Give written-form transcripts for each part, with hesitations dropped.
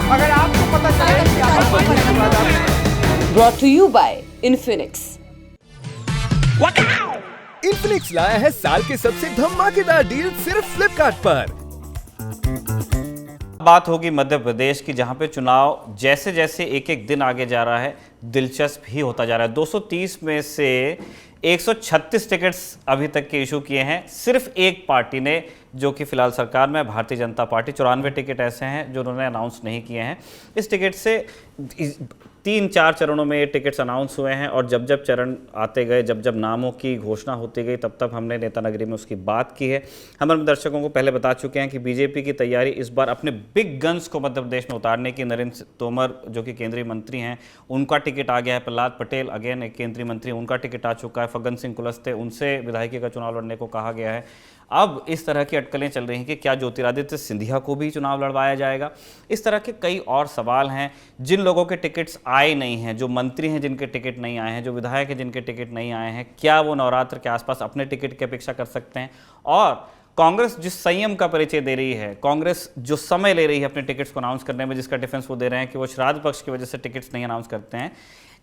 अगर आपको पता चले कि आप brought to you by Infinix। Infinix लाया है साल के सबसे धमाकेदार डील सिर्फ फ्लिपकार्ट पर। बात होगी मध्य प्रदेश की, जहां पे चुनाव जैसे जैसे एक एक दिन आगे जा रहा है दिलचस्प ही होता जा रहा है। 230 में से 136 टिकट्स अभी तक के इशू किए हैं सिर्फ एक पार्टी ने, जो कि फिलहाल सरकार में भारतीय जनता पार्टी। 94 टिकट ऐसे हैं जो उन्होंने अनाउंस नहीं किए हैं। इस टिकट से 3-4 चरणों में ये टिकट्स अनाउंस हुए हैं और जब जब चरण आते गए, जब जब नामों की घोषणा होती गई, तब तब हमने नेता नगरी में उसकी बात की है। हम अपने दर्शकों को पहले बता चुके हैं कि बीजेपी की तैयारी इस बार अपने बिग गन्स को मध्य प्रदेश में उतारने की। नरेंद्र तोमर जो कि केंद्रीय मंत्री हैं, उनका टिकट आ गया है। प्रहलाद पटेल अगेन एक केंद्रीय मंत्री, उनका टिकट आ चुका है। फग्गन सिंह कुलस्ते, उनसे विधायकी का चुनाव लड़ने को कहा गया है। अब इस तरह की अटकलें चल रही हैं कि क्या ज्योतिरादित्य सिंधिया को भी चुनाव लड़वाया जाएगा। इस तरह के कई और सवाल हैं। जिन लोगों के टिकट्स आए नहीं हैं, जो मंत्री हैं जिनके टिकट नहीं आए हैं, जो विधायक हैं जिनके टिकट नहीं आए हैं, क्या वो नवरात्र के आसपास अपने टिकट की अपेक्षा कर सकते हैं? और कांग्रेस जिस संयम का परिचय दे रही है, कांग्रेस जो समय ले रही है अपने टिकट्स को अनाउंस करने में, जिसका डिफेंस वो दे रहे हैं कि वो श्राद्ध पक्ष की वजह से टिकट्स नहीं अनाउंस करते हैं,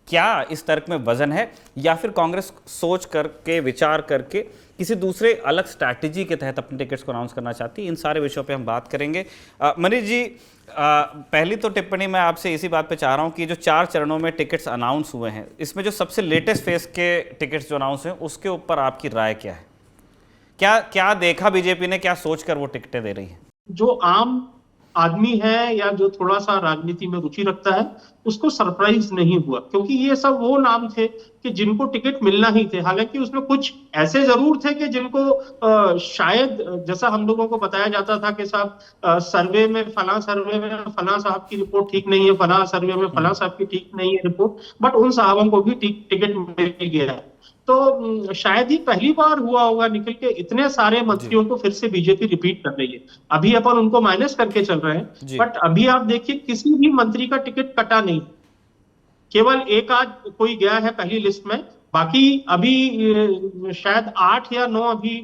क्या इस तर्क में वजन है या फिर कांग्रेस सोच करके, विचार करके किसी दूसरे अलग स्ट्रैटेजी के तहत अपने टिकट्स को अनाउंस करना चाहती है? इन सारे विषयों पे हम बात करेंगे। मनीष जी, पहली तो टिप्पणी मैं आपसे इसी बात पे चाह रहा हूँ कि जो 4 चरणों में टिकट्स अनाउंस हुए हैं, इसमें जो सबसे लेटेस्ट फेज के टिकट्स जो अनाउंस हुए हैं, उसके ऊपर आपकी राय क्या है? क्या देखा बीजेपी ने, क्या सोचकर वो टिकटें दे रही है? जो आम आदमी है या जो थोड़ा सा राजनीति में रुचि रखता है, उसको सरप्राइज नहीं हुआ, क्योंकि ये सब वो नाम थे कि जिनको टिकट मिलना ही थे। हालांकि उसमें कुछ ऐसे जरूर थे कि जिनको शायद, जैसा हम लोगों को बताया जाता था कि साहब सर्वे में फला साहब की रिपोर्ट ठीक नहीं है, फला सर्वे में फला साहब की ठीक नहीं है रिपोर्ट, बट उन साहबों को भी टिकट मिल गया है। तो शायद ही पहली बार हुआ होगा निकल के इतने सारे मंत्रियों को फिर से बीजेपी रिपीट कर रही है। अभी अपन उनको माइनस करके चल रहे हैं, बट अभी आप देखिए किसी भी मंत्री का टिकट कटा नहीं, केवल एक आध कोई गया है पहली लिस्ट में। बाकी अभी शायद 8 या 9 अभी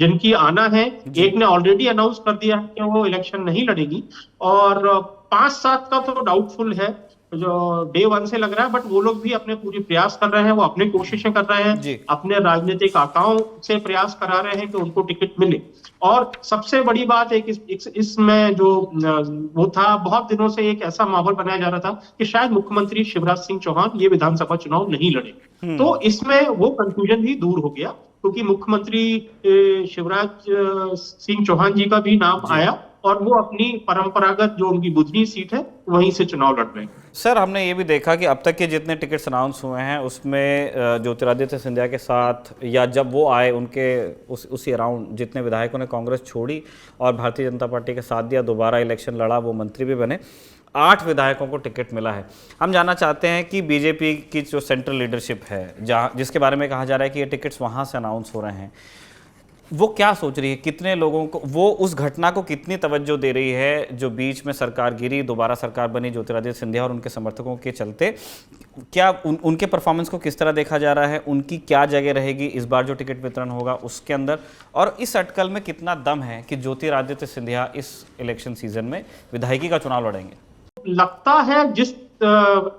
जिनकी आना है, एक ने ऑलरेडी अनाउंस कर दिया है कि वो इलेक्शन नहीं लड़ेगी, और 5-7 का तो डाउटफुल है, जो डे 1 से लग रहा है। बट वो लोग भी अपने पूरी प्रयास कर रहे हैं, वो अपनी कोशिशें कर रहे हैं, अपने राजनीतिक आकाओं से प्रयास करा रहे हैं कि उनको टिकट मिले। और सबसे बड़ी बात है कि इसमें जो वो था, बहुत दिनों से एक ऐसा माहौल बनाया जा रहा था कि शायद मुख्यमंत्री शिवराज सिंह चौहान ये विधानसभा चुनाव नहीं लड़े। तो इसमें वो कंफ्यूजन भी दूर हो गया, क्योंकि मुख्यमंत्री शिवराज सिंह चौहान जी का भी नाम आया और वो अपनी परंपरागत जो उनकी बुधनी सीट है वहीं से चुनाव लड़ रहे हैं। सर, हमने ये भी देखा कि अब तक के जितने टिकट्स अनाउंस हुए हैं उसमें ज्योतिरादित्य सिंधिया के साथ, या जब वो आए उनके उसी अराउंड जितने विधायकों ने कांग्रेस छोड़ी और भारतीय जनता पार्टी के साथ दिया, दोबारा इलेक्शन लड़ा, वो मंत्री भी बने, 8 विधायकों को टिकट मिला है। हम जानना चाहते हैं कि बीजेपी की जो सेंट्रल लीडरशिप है, जिसके बारे में कहा जा रहा है कि ये टिकट्स वहाँ से अनाउंस हो रहे हैं, वो क्या सोच रही है? कितने लोगों को वो उस घटना को कितनी तवज्जो दे रही है जो बीच में सरकार गिरी, दोबारा सरकार बनी ज्योतिरादित्य सिंधिया और उनके समर्थकों के चलते? क्या उनके परफॉर्मेंस को किस तरह देखा जा रहा है? उनकी क्या जगह रहेगी इस बार जो टिकट वितरण होगा उसके अंदर? और इस अटकल में कितना दम है कि ज्योतिरादित्य सिंधिया इस इलेक्शन सीजन में विधायकी का चुनाव लड़ेंगे? लगता है जिस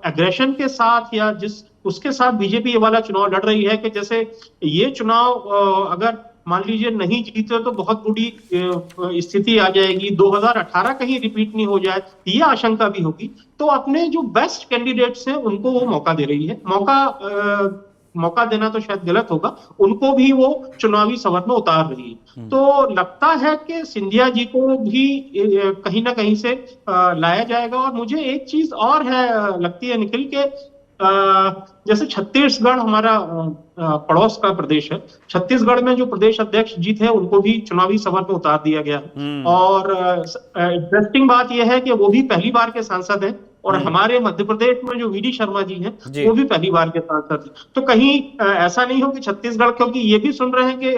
एग्रेशन के साथ या जिस उसके साथ बीजेपी ये वाला चुनाव लड़ रही है, कि जैसे ये चुनाव अगर मान लीजिए नहीं जीते तो बहुत बुरी स्थिति आ जाएगी, 2018 कहीं रिपीट नहीं हो जाए, ये आशंका भी होगी। तो अपने जो बेस्ट कैंडिडेट्स हैं उनको वो मौका दे रही है। मौका देना तो शायद गलत होगा, उनको भी वो चुनावी सवर में उतार रही है। तो लगता है कि सिंधिया जी को भी कहीं ना कहीं से लाया जाएगा। और मुझे एक चीज और है लगती है निखिल के, जैसे छत्तीसगढ़ हमारा पड़ोस का प्रदेश है, छत्तीसगढ़ में जो प्रदेश अध्यक्ष जी थे उनको भी चुनावी सभा में उतार दिया गया है। और इंटरेस्टिंग बात यह है कि वो भी पहली बार के सांसद हैं, और हमारे मध्य प्रदेश में जो वीडी शर्मा जी हैं वो भी पहली बार के सांसद हैं। तो कहीं ऐसा नहीं हो कि छत्तीसगढ़, क्योंकि ये भी सुन रहे हैं कि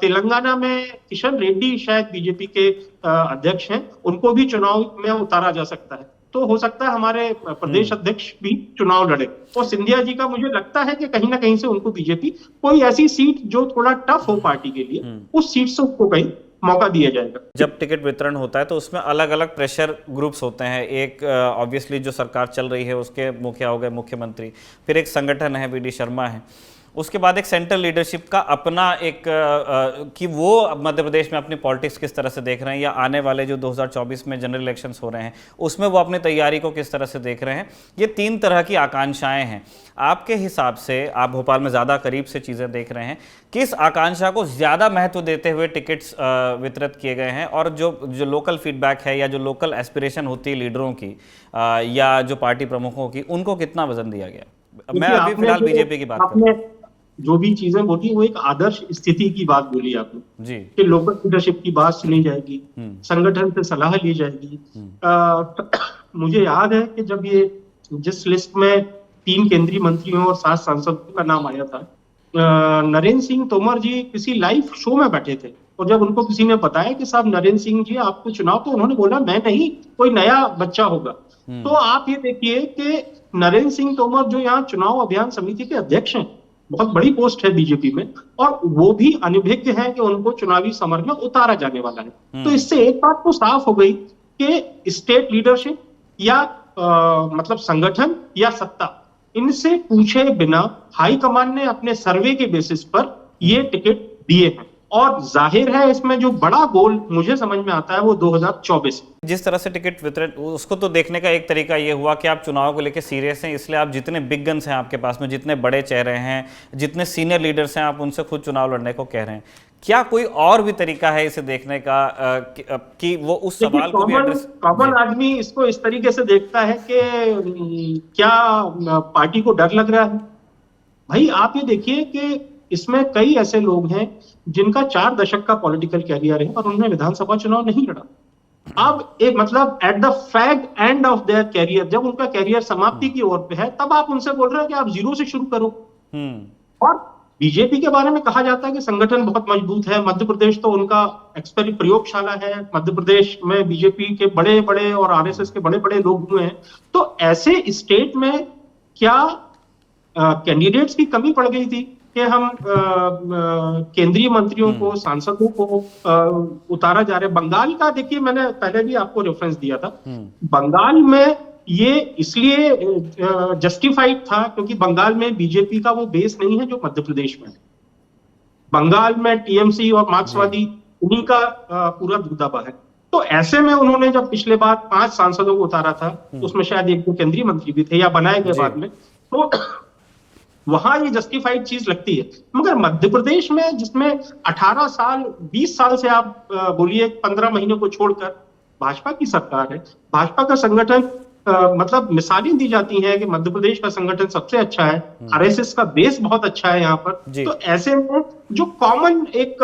तेलंगाना में किशन रेड्डी शायद बीजेपी के अध्यक्ष हैं, उनको भी चुनाव में उतारा जा सकता है। तो हो सकता है हमारे प्रदेश अध्यक्ष भी चुनाव लड़े। और सिंधिया जी का मुझे लगता है कि कहीं ना कहीं से उनको बीजेपी कोई ऐसी सीट जो थोड़ा टफ हो पार्टी के लिए, उस सीट से उसको कहीं मौका दिया जाएगा। जब टिकट वितरण होता है तो उसमें अलग अलग प्रेशर ग्रुप्स होते हैं। एक ऑब्वियसली जो सरकार चल रही है उसके मुखिया हो गए, मुख्यमंत्री, फिर एक संगठन है, वी.डी. शर्मा है, उसके बाद एक सेंट्रल लीडरशिप का अपना एक कि वो मध्य प्रदेश में अपनी पॉलिटिक्स किस तरह से देख रहे हैं, या आने वाले जो 2024 में जनरल इलेक्शंस हो रहे हैं उसमें वो अपनी तैयारी को किस तरह से देख रहे हैं। ये 3 तरह की आकांक्षाएं हैं। आपके हिसाब से, आप भोपाल में ज़्यादा करीब से चीज़ें देख रहे हैं, किस आकांक्षा को ज़्यादा महत्व देते हुए टिकट्स वितरित किए गए हैं, और जो लोकल फीडबैक है या जो लोकल एस्पिरेशन होती है लीडरों की या जो पार्टी प्रमुखों की, उनको कितना वजन दिया गया? मैं अभी फिलहाल बीजेपी की बात कर रहा हूँ। जो भी चीजें बोली वो एक आदर्श स्थिति की बात बोली आपने जी, कि लोकल लीडरशिप की बात सुनी जाएगी, संगठन से सलाह ली जाएगी। मुझे याद है कि जब ये जिस लिस्ट में 3 केंद्रीय मंत्रियों और 7 सांसदों का नाम आया था, नरेंद्र सिंह तोमर जी किसी लाइव शो में बैठे थे, और जब उनको किसी ने बताया कि साहब नरेंद्र सिंह जी आपको चुनाव, तो उन्होंने बोला मैं नहीं, कोई नया बच्चा होगा। तो आप ये देखिए कि नरेंद्र सिंह तोमर जो यहाँ चुनाव अभियान समिति के अध्यक्ष हैं, बहुत बड़ी पोस्ट है बीजेपी में, और वो भी अनभिज्ञ है कि उनको चुनावी समर में उतारा जाने वाला है। तो इससे एक बात तो साफ हो गई कि स्टेट लीडरशिप या मतलब संगठन या सत्ता, इनसे पूछे बिना हाईकमान ने अपने सर्वे के बेसिस पर ये टिकट दिए हैं। और जाहिर है इसमें जो बड़ा गोल मुझे समझ में आता है वो 2024। जिस तरह से टिकट वितरण, उसको तो देखने का एक तरीका ये हुआ कि आप चुनाव को लेकर सीरियस हैं, इसलिए आप जितने बिग गन्स हैं आपके पास में, जितने बड़े चेहरे हैं, जितने सीनियर लीडर्स हैं, आप उनसे खुद चुनाव लड़ने को कह रहे हैं। क्या कोई और भी तरीका है इसे देखने का कि वो उस सवाल को भी एड्रेस? कॉमन आदमी इसको इस तरीके से देखता है कि क्या पार्टी को डर लग रहा है? भाई आप ये देखिए कि इसमें कई ऐसे लोग हैं जिनका 4 दशक का पॉलिटिकल कैरियर है और उन्होंने विधानसभा चुनाव नहीं लड़ा। अब एक मतलब at the fag end of their career, जब उनका कैरियर समाप्ति की ओर पे है, तब आप उनसे बोल रहे हो कि आप जीरो से शुरू करो। और बीजेपी के बारे में कहा जाता है कि संगठन बहुत मजबूत है, मध्य प्रदेश तो उनका प्रयोगशाला है, मध्य प्रदेश में बीजेपी के बड़े बड़े और आरएसएस के बड़े बड़े लोग हुए हैं। तो ऐसे स्टेट में क्या कैंडिडेट्स की कमी पड़ गई थी कि हम केंद्रीय मंत्रियों को, सांसदों को उतारा जा रहा है? बंगाल का देखिए, मैंने पहले भी आपको रेफरेंस दिया था, बंगाल में ये इसलिए जस्टिफाइड था क्योंकि बंगाल में बीजेपी का वो बेस नहीं है जो मध्य प्रदेश में है। बंगाल में टीएमसी और मार्क्सवादी उन्हीं का पूरा दबदबा है। तो ऐसे में उन्होंने जब पिछले बार 5 सांसदों को उतारा था, उसमें शायद 1-2 केंद्रीय मंत्री भी थे या बनाए गए बाद में, तो वहां ये जस्टिफाइड चीज लगती है। मगर मध्य प्रदेश में जिसमें 18 साल 20 साल से आप बोलिए 15 महीने को छोड़कर भाजपा की सरकार है, भाजपा का संगठन मतलब मिसालें दी जाती हैं कि मध्य प्रदेश का संगठन सबसे अच्छा है, आरएसएस का बेस बहुत अच्छा है यहाँ पर। तो ऐसे में जो कॉमन एक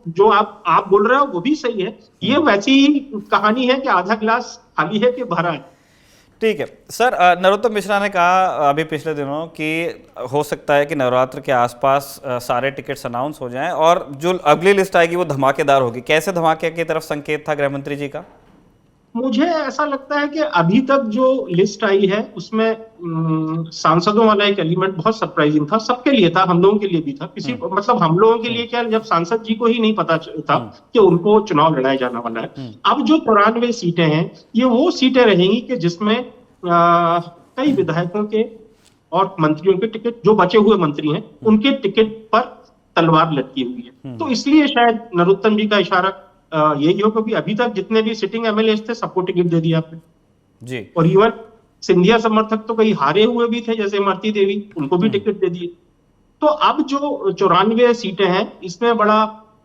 जो आप बोल रहे हो वो भी सही है, ये वैसी ही कहानी है कि आधा ग्लास खाली है कि भरा है। ठीक है सर, नरोत्तम मिश्रा ने कहा अभी पिछले दिनों कि हो सकता है कि नवरात्र के आसपास सारे टिकट्स अनाउंस हो जाएं और जो अगली लिस्ट आएगी वो धमाकेदार होगी। कैसे धमाके की तरफ संकेत था गृह मंत्री जी का? मुझे ऐसा लगता है कि अभी तक जो लिस्ट आई है उसमें सांसदों वाला एक एलिमेंट बहुत सरप्राइजिंग था, सबके लिए था, हम लोगों के लिए भी था। किसी मतलब हम लोगों के लिए क्या, जब सांसद जी को ही नहीं पता था कि उनको चुनाव लड़ाया जाने वाला है। अब जो 94 सीटें हैं, ये वो सीटें रहेंगी कि जिसमें कई विधायकों के और मंत्रियों के टिकट, जो बचे हुए मंत्री हैं उनके टिकट पर तलवार लटकी हुई है। तो इसलिए शायद नरोत्तम जी का इशारा यही हो, क्योंकि अभी तक जितने भी सिटिंग एमएलए थे सबको टिकट दे दिया आपने जी। और इवन सिंधिया समर्थक तो कई हारे हुए भी थे, जैसे इमरती देवी, उनको भी टिकट दे दिए। तो अब जो 94 सीटें हैं, इसमें बड़ा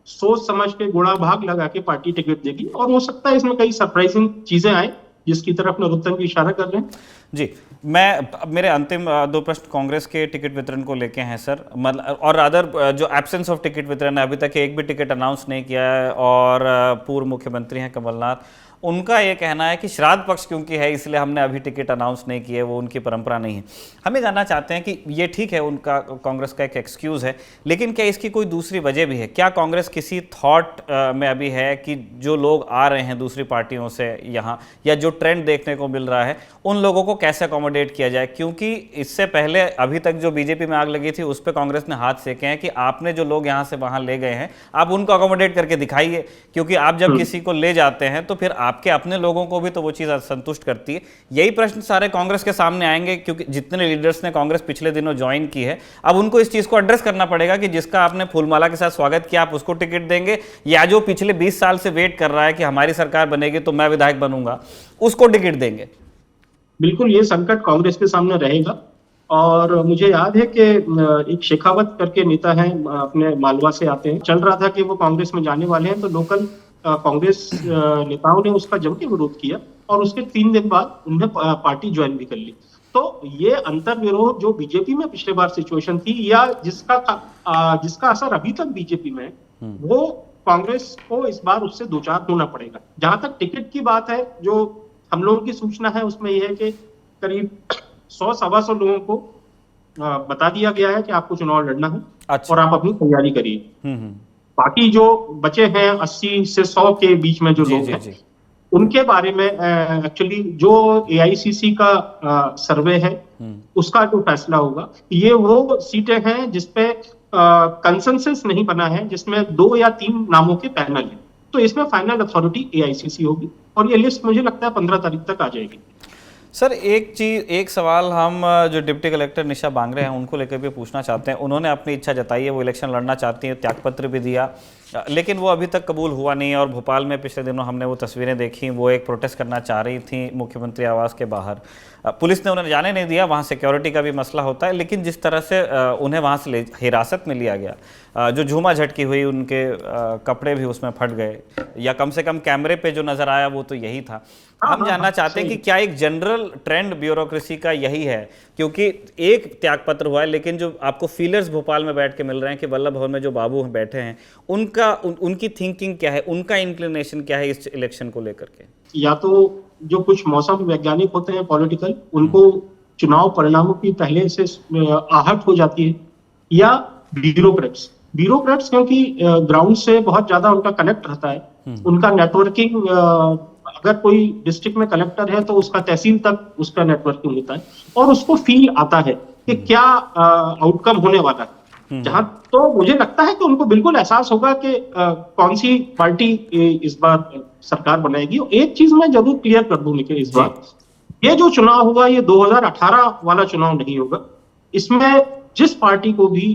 सोच समझ के गुणा भाग लगा के पार्टी टिकट देगी, और हो सकता है इसमें कई सरप्राइजिंग चीजें आए जिसकी तरफ नरोत्तम जी इशारा कर रहे हैं। जी, मेरे अंतिम 2 प्रश्न कांग्रेस के टिकट वितरण को लेके हैं सर, मतलब और अदर जो एब्सेंस ऑफ टिकट वितरण है, अभी तक एक भी टिकट अनाउंस नहीं किया है, और पूर्व मुख्यमंत्री हैं कमलनाथ, उनका ये कहना है कि श्राद्ध पक्ष क्योंकि है इसलिए हमने अभी टिकट अनाउंस नहीं किए, वो उनकी परंपरा नहीं है। हमें जानना चाहते हैं कि ये ठीक है, उनका कांग्रेस का एक एक्सक्यूज है, लेकिन क्या इसकी कोई दूसरी वजह भी है? क्या कांग्रेस किसी थॉट में अभी है कि जो लोग आ रहे हैं दूसरी पार्टियों से यहाँ, या जो ट्रेंड देखने को मिल रहा है उन लोगों को कैसे अकोमोडेट किया जाए, क्योंकि इससे पहले अभी तक जो बीजेपी में आग लगी थी उस पर कांग्रेस ने हाथ सेके हैं कि आपने जो लोग यहाँ से वहाँ ले गए हैं आप उनको अकोमोडेट करके दिखाइए, क्योंकि आप जब किसी को ले जाते हैं तो फिर आपके अपने लोगों को भी तो वो चीज़ संतुष्ट करती है। यही प्रश्न सारे कांग्रेस के सामने आएंगे, क्योंकि जितने लीडर्स ने कांग्रेस पिछले दिनों ज्वाइन की है अब उनको इस चीज़ को एड्रेस करना पड़ेगा कि जिसका आपने फूलमाला के साथ स्वागत किया आप उसको टिकट देंगे, या जो पिछले 20 साल से वेट कर रहा है कि हमारी सरकार बनेगी तो मैं विधायक बनूंगा उसको टिकट देंगे। बिल्कुल ये संकट कांग्रेस के सामने रहेगा। और मुझे याद है कि एक शेखावत करके नेता हैं, अपने मालवा से आते हैं, चल रहा था कि वो कांग्रेस में जाने वाले हैं, तो लोकल कांग्रेस नेताओं ने उसका जम के विरोध किया और उसके 3 दिन बाद उन्हें पार्टी ज्वाइन भी कर ली। तो ये अंतर विरोध जो बीजेपी में पिछले बार सिचुएशन थी, या जिसका असर अभी तक बीजेपी में है, वो कांग्रेस को इस बार उससे दो चार होना पड़ेगा। जहां तक टिकट की बात है, जो हम लोगों की सूचना है उसमें यह है कि करीब 100-125 लोगों को बता दिया गया है कि आपको चुनाव लड़ना है। अच्छा। और आप अपनी तैयारी करिए। बाकी जो बचे हैं 80 से 100 के बीच में जो लोग हैं, उनके बारे में एक्चुअली जो एआईसीसी का सर्वे है उसका जो फैसला होगा, ये वो सीटें हैं जिसपे कंसेंसस नहीं बना है, जिसमें 2 या 3 नामों के पैनल है। तो इसमें फाइनल अथॉरिटी एआईसीसी होगी और ये लिस्ट मुझे लगता है 15 तारीख तक आ जाएगी। सर एक सवाल हम जो डिप्टी कलेक्टर निशा बांगरे हैं उनको लेकर भी पूछना चाहते हैं। उन्होंने अपनी इच्छा जताई है, वो इलेक्शन लड़ना चाहती हैं, त्यागपत्र भी दिया, लेकिन वो अभी तक कबूल हुआ नहीं है। और भोपाल में पिछले दिनों हमने वो तस्वीरें देखी, वो एक प्रोटेस्ट करना चाह रही थी मुख्यमंत्री आवास के बाहर, पुलिस ने उन्हें जाने नहीं दिया, वहाँ सिक्योरिटी का भी मसला होता है। लेकिन जिस तरह से उन्हें वहाँ से हिरासत में लिया गया, जो झूमा झटकी हुई, उनके कपड़े भी उसमें फट गए, या कम से कम कैमरे पे जो नजर आया वो तो यही था। हम जानना चाहते हैं कि क्या एक जनरल ट्रेंड ब्यूरोक्रेसी का यही है, क्योंकि एक त्यागपत्र हुआ है लेकिन जो आपको फीलर्स भोपाल में बैठ के मिल रहे हैं कि वल्लभ भवन में जो बाबू बैठे हैं उनकी थिंकिंग क्या है, उनका इंक्लिनेशन क्या है इस इलेक्शन को लेकर के? या तो जो कुछ मौसम वैज्ञानिक होते हैं पॉलिटिकल, उनको चुनाव परिणामों की पहले से आहट हो जाती है, या ब्यूरोक्रेट्स क्योंकि ग्राउंड से बहुत ज्यादा उनका कनेक्ट रहता है, उनका नेटवर्किंग, अगर कोई डिस्ट्रिक्ट में कलेक्टर है तो उसका तहसील तक उसका नेटवर्किंग होता है और उसको फील आता है कि क्या आउटकम होने वाला है। जहां तो मुझे लगता है कि उनको बिल्कुल एहसास होगा कि कौन सी पार्टी इस बार सरकार बनाएगी। एक चीज मैं जरूर क्लियर कर दूं कि इस बार ये जो चुनाव हुआ ये 2018 वाला चुनाव नहीं होगा। इसमें जिस पार्टी को भी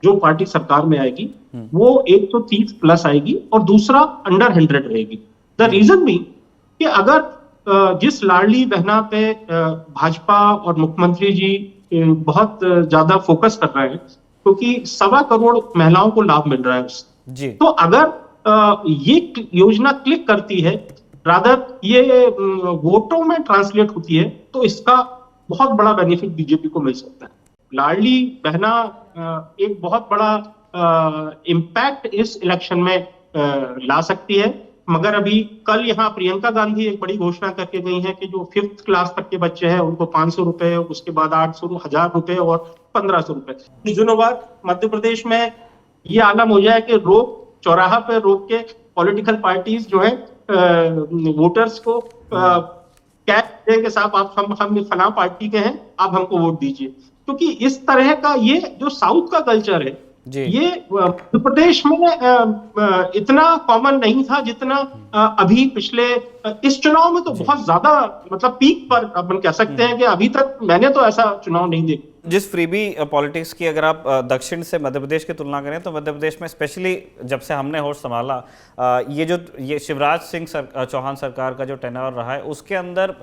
जो पार्टी सरकार में आएगी वो 130 प्लस आएगी और दूसरा अंडर 100 रहेगी। द रीजन भी कि अगर जिस लाडली बहना पे भाजपा और मुख्यमंत्री जी बहुत ज्यादा फोकस कर रहे हैं, क्योंकि 1.25 करोड़ महिलाओं को लाभ मिल रहा है उससे, तो अगर ये योजना क्लिक करती है, रादर ये वोटों में ट्रांसलेट होती है, तो इसका बहुत बड़ा बेनिफिट बीजेपी को मिल सकता है। लाडली बहना एक बहुत बड़ा इम्पैक्ट इस इलेक्शन में ला सकती है। मगर अभी कल यहाँ प्रियंका गांधी एक बड़ी घोषणा करके गई है कि जो 5th क्लास तक के बच्चे हैं उनको 500 रुपए, उसके बाद 800, 1000 रुपए और 1500 रुपए। कुछ दिनों बाद मध्य प्रदेश में ये आलम हो जाए कि रोक चौराहा पे रोक के पॉलिटिकल पार्टीज जो है वोटर्स को कैश दे के साथ आप हम फला पार्टी के हैं, आप हमको वोट दीजिए। क्योंकि इस तरह का ये जो साउथ का कल्चर है ये मध्य प्रदेश में इतना कॉमन नहीं था जितना अभी पिछले इस चुनाव में तो बहुत ज्यादा, मतलब पीक पर अपन कह सकते हैं कि अभी तक मैंने तो ऐसा चुनाव नहीं देखा। जिस फ्रीबी पॉलिटिक्स की अगर आप दक्षिण से मध्य प्रदेश की तुलना करें तो मध्य प्रदेश में स्पेशली जब से हमने होश संभाला, ये शिवराज सिंह चौहान सरकार का जो टेन्योर रहा है उसके अंदर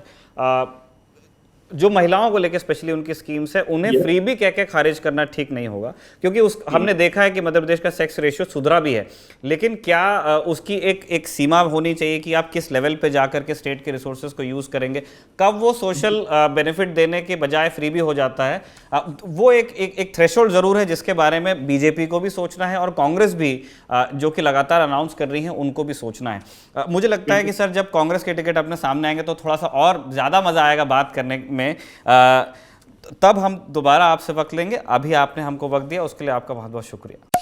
जो महिलाओं को लेकर स्पेशली उनकी स्कीम्स है उन्हें फ्रीबी कह के खारिज करना ठीक नहीं होगा, क्योंकि हमने देखा है कि मध्य प्रदेश का सेक्स रेशियो सुधरा भी है, लेकिन क्या उसकी एक सीमा होनी चाहिए कि आप किस लेवल पे जाकर के स्टेट के रिसोर्सेज को यूज करेंगे। कब वो सोशल बेनिफिट देने के बजाय फ्रीबी हो जाता है, वो एक थ्रेशोल्ड जरूर है जिसके बारे में बीजेपी को भी सोचना है और कांग्रेस भी जो कि लगातार अनाउंस कर रही है उनको भी सोचना है। मुझे लगता है कि सर जब कांग्रेस के टिकट अपने सामने आएंगे तो थोड़ा सा और ज्यादा मजा आएगा बात करने में, तब हम दोबारा आपसे वक्त लेंगे। अभी आपने हमको वक्त दिया उसके लिए आपका बहुत बहुत शुक्रिया।